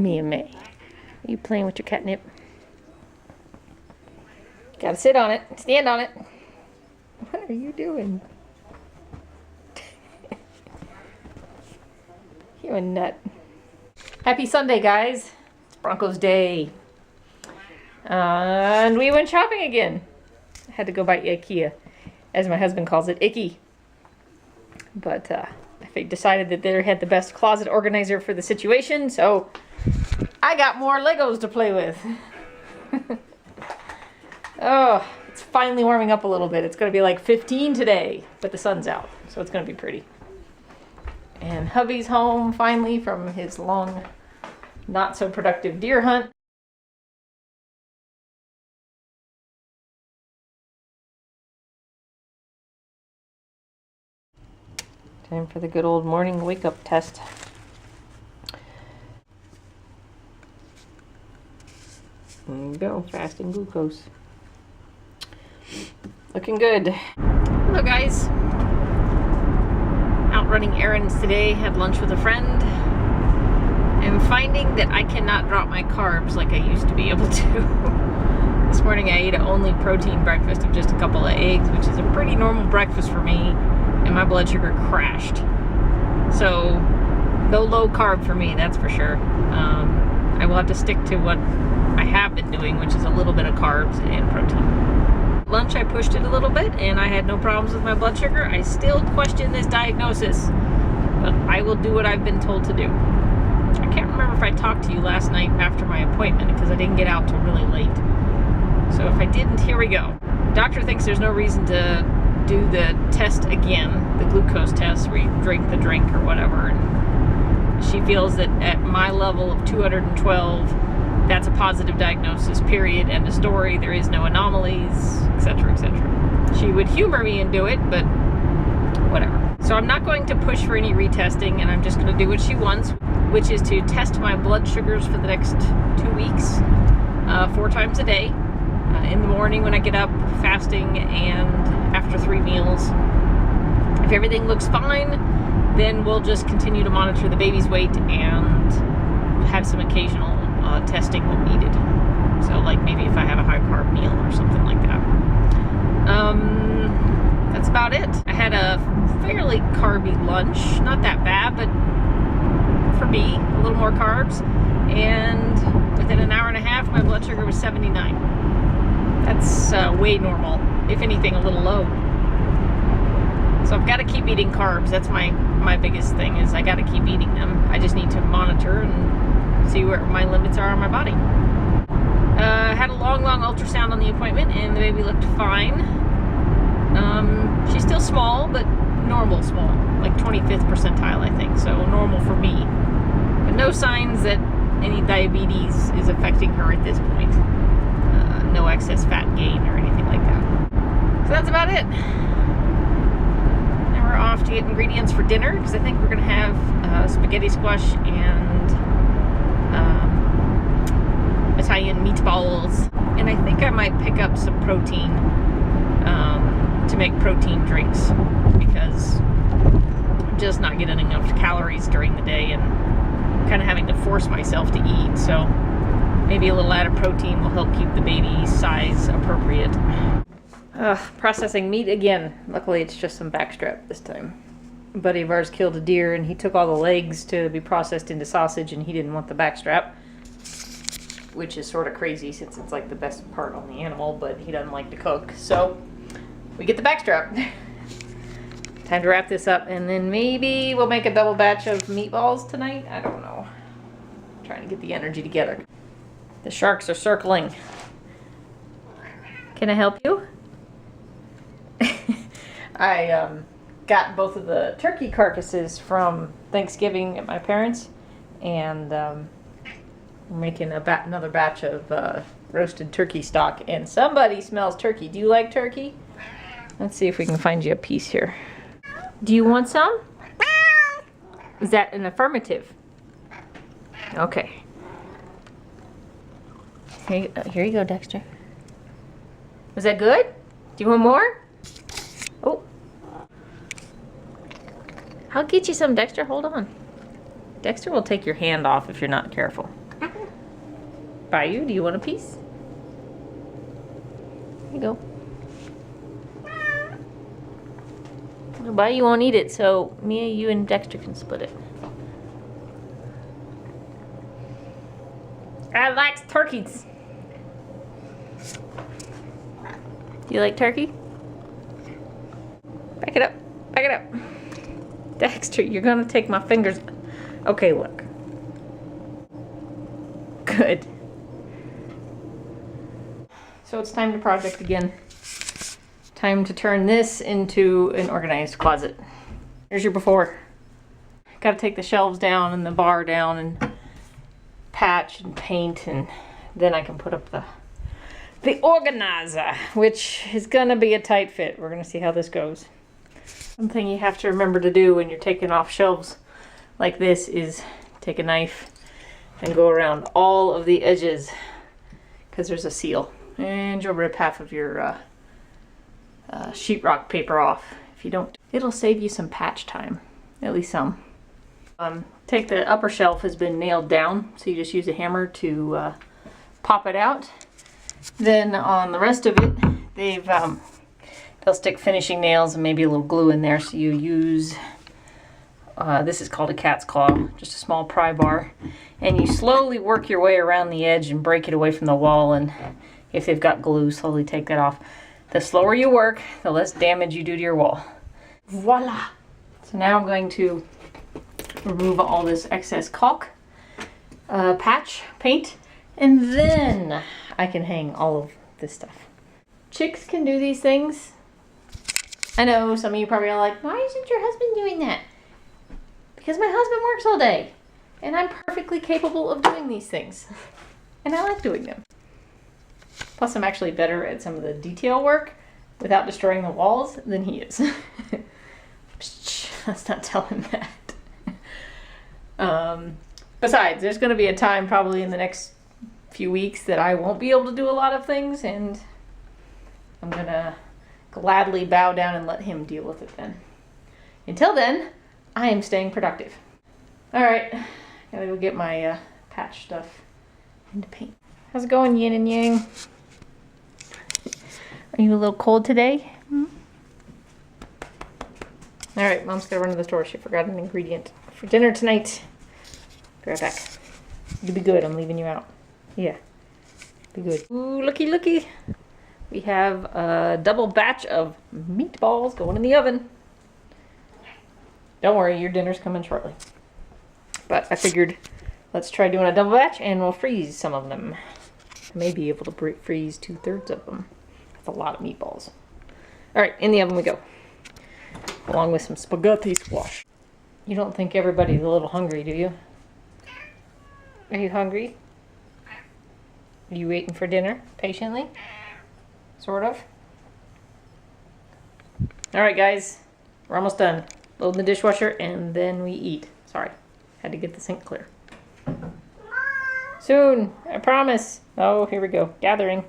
Mia May. Are you playing with your catnip? Gotta sit on it. Stand on it. What are you doing? You a nut. Happy Sunday, guys. It's Broncos Day. And we went shopping again. I had to go by IKEA, as my husband calls it, Icky. But I decided that they had the best closet organizer for the situation, so I got more Legos to play with. Oh, it's finally warming up a little bit. It's going to be like 15 today, but the sun's out, so it's going to be pretty. And hubby's home finally from his long, not so productive deer hunt. Time for the good old morning wake-up test. There you go, fasting glucose. Looking good. Hello, guys. Out running errands today, had lunch with a friend. I'm finding that I cannot drop my carbs like I used to be able to. This morning I ate an only protein breakfast of just a couple of eggs, which is a pretty normal breakfast for me, and my blood sugar crashed. So, no low carb for me, that's for sure. I will have to stick to what I have been doing, which is a little bit of carbs and protein. Lunch, I pushed it a little bit, and I had no problems with my blood sugar. I still question this diagnosis, but I will do what I've been told to do. I can't remember if I talked to you last night after my appointment, because I didn't get out till really late. So if I didn't, here we go. The doctor thinks there's no reason to do the test again, the glucose test, where you drink the drink or whatever. And she feels that at my level of 212, that's a positive diagnosis, period, end of story. There is no anomalies, etc., etc. She would humor me and do it, but whatever. So I'm not going to push for any retesting, and I'm just going to do what she wants, which is to test my blood sugars for the next 2 weeks, 4 times a day, in the morning when I get up, fasting, and after 3 meals. If everything looks fine, then we'll just continue to monitor the baby's weight and have some occasional testing when needed. So like maybe if I have a high carb meal or something like that. That's about it. I had a fairly carby lunch, not that bad, but for me, a little more carbs, and within an hour and a half my blood sugar was 79. That's way normal, if anything a little low. So I've got to keep eating carbs. That's my biggest thing, is I got to keep eating them. I just need to monitor and see where my limits are on my body. Had a long ultrasound on the appointment, and the baby looked fine. She's still small, but normal small, like 25th percentile, I think, so normal for me. But no signs that any diabetes is affecting her at this point. No excess fat gain or anything like that. So that's about it. Now we're off to get ingredients for dinner, because I think we're going to have spaghetti squash and Italian meatballs, and I think I might pick up some protein to make protein drinks, because I'm just not getting enough calories during the day and kind of having to force myself to eat. So maybe a little added protein will help keep the baby size appropriate. Processing meat again. Luckily it's just some backstrap this time. A buddy of ours killed a deer, and he took all the legs to be processed into sausage, and he didn't want the backstrap, which is sort of crazy since it's like the best part on the animal, but he doesn't like to cook, so we get the backstrap. Time to wrap this up, and then maybe we'll make a double batch of meatballs tonight. I don't know. I'm trying to get the energy together. The sharks are circling. Can I help you? I got both of the turkey carcasses from Thanksgiving at my parents', and we're making another batch of roasted turkey stock, and somebody smells turkey. Do you like turkey? Let's see if we can find you a piece here. Do you want some? Is that an affirmative? Okay. Here you go, Dexter. Was that good? Do you want more? Oh. I'll get you some, Dexter. Hold on. Dexter will take your hand off if you're not careful. Bayou, do you want a piece? Here you go. Bayou won't eat it, so Mia, you and Dexter can split it. I like turkeys. Do you like turkey? Back it up. Back it up. Dexter, you're gonna take my fingers. Okay, look. Good. So it's time to project again. Time to turn this into an organized closet. Here's your before. Gotta take the shelves down and the bar down and patch and paint, and then I can put up the organizer, which is gonna be a tight fit. We're gonna see how this goes. Something you have to remember to do when you're taking off shelves like this is take a knife and go around all of the edges, because there's a seal, and you'll rip half of your sheetrock paper off. If you don't, it'll save you some patch time, at least some. Take the upper shelf has been nailed down, so you just use a hammer to pop it out. Then on the rest of it, they'll stick finishing nails and maybe a little glue in there. So you use this is called a cat's claw, just a small pry bar, and you slowly work your way around the edge and break it away from the wall. And if they've got glue, slowly take that off. The slower you work, the less damage you do to your wall. Voila! So now I'm going to remove all this excess caulk, patch, paint, and then I can hang all of this stuff. Chicks can do these things. I know some of you probably are like, why isn't your husband doing that? Because my husband works all day, and I'm perfectly capable of doing these things. And I like doing them. Plus, I'm actually better at some of the detail work without destroying the walls than he is. Let's not tell him that. Besides, there's going to be a time probably in the next few weeks that I won't be able to do a lot of things, and I'm going to gladly bow down and let him deal with it then. Until then, I am staying productive. All right, gotta go get my patch stuff into paint. How's it going, yin and yang? Are you a little cold today? Hmm? All right, Mom's gotta run to the store. She forgot an ingredient for dinner tonight. Be right back. You'll be good. I'm leaving you out. Yeah, be good. Ooh, looky, looky. We have a double batch of meatballs going in the oven. Don't worry, your dinner's coming shortly. But I figured let's try doing a double batch and we'll freeze some of them. I may be able to freeze 2/3 of them. That's a lot of meatballs. All right, in the oven we go. Along with some spaghetti squash. You don't think everybody's a little hungry, do you? Are you hungry? Are you waiting for dinner patiently? Sort of. All right, guys, we're almost done. Load in the dishwasher and then we eat. Sorry, had to get the sink clear. Soon, I promise. Oh, here we go. Gathering.